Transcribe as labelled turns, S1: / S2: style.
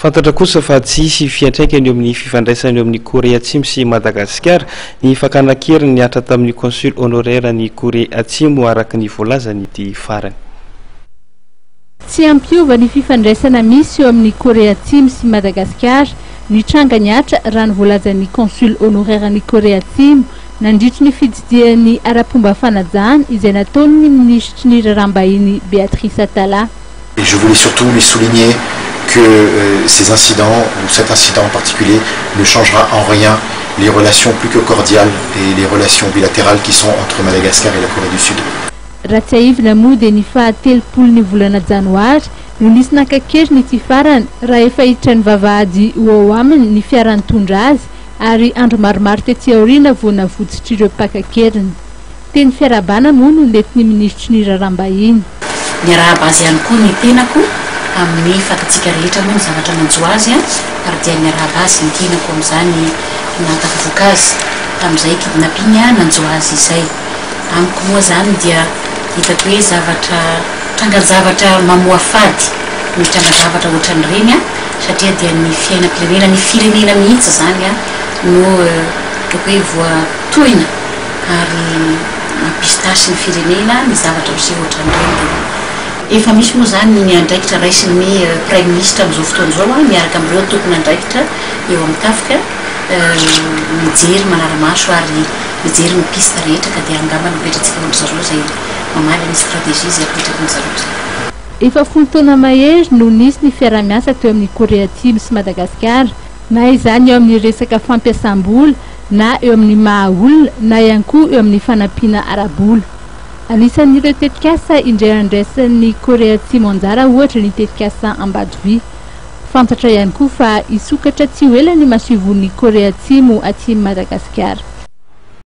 S1: Fantatra kosa fa tsisy fiantraikany eo amin'ny fifandraisana eo amin'ny Korea Atsimo sy Madagasikara ny fankanakeriny niatra tamin'ny consul honoraire ny Korea Atsimo araka ny voalazany ity farany.
S2: Tsy ampiova ny fifandraisana misy eo amin'ny Korea Atsimo sy Madagasikara ny tranga niatra raha ny voalazan'ny consul honoraire ny Korea Atsimo nandritry ny fididian'ny ara-pomba fanajana izay nataony ny ministre ny raharaham-bahiny Béatrice Atala.
S3: Et je voulais surtout lui souligner que ces incidents, ou cet incident en particulier, ne changera en rien les relations plus que cordiales et les relations bilatérales qui sont entre Madagascar et la Corée du Sud.
S2: Ratsaivina mody ny fahatelopolo ny volana janoary no nisy nankakery ity farany raha efa hiditra ny vavahady ho aminy ny fiarany tondra azy ary andro maromaro tetsy aoriana vao navotsitra ireo mpakakeriny. Teny fiarabana moa no nentin'ny ministra ny raharaham-bahiny.
S4: Niarahaba azy ihany koa ny tenako amin'ny fatatsika rehetra moa ny zavatra manjo azy ary dia niarahaba azy ny tenako amin'izany natafavoaka azy tamin'izay kidnapping nanjo azy izay. Amiko moa zany dia hitako hoe zavatra trangan-javatra mamoa fady ny trangan-javatra ohatran'ireny satria dia ny fiainam-pirenena ny firenena mihitsy zany no hitako hoe voatoina ary mampisitasy ny firenena ny zavatra sy ohatran'ireny. Efa misy moa zany ny andraikitra raisin'ny prime ministre amin'izao fotoana izao miaraka amin'ireo tokony andraikitra eo amin'ny tafika mijery manaramaso ary mijery ny piste rehetra ka dia angamba nipetratsika olo zareo zay mamaly ny stratégie zay apetraky ny zareo zay.
S2: Efa folo taona mahery no nisy ny fiara-miasa teo amin'ny Korea Atsimo sy Madagasikara na izany eo amin'ny resaka fampiasam-bola na eo amin'ny maha-olona na ihany koa eo amin'ny fanampiana ara-bola. Anisan'ireo tetikasa indray andraisan'ny Korea Atsimo anjara ohatra ny tetikasa Ambadovy. Fantatra ihany koa fa isokatra tsy ho ela ny masivon'ny Korea Atsimo aty Madagasikara.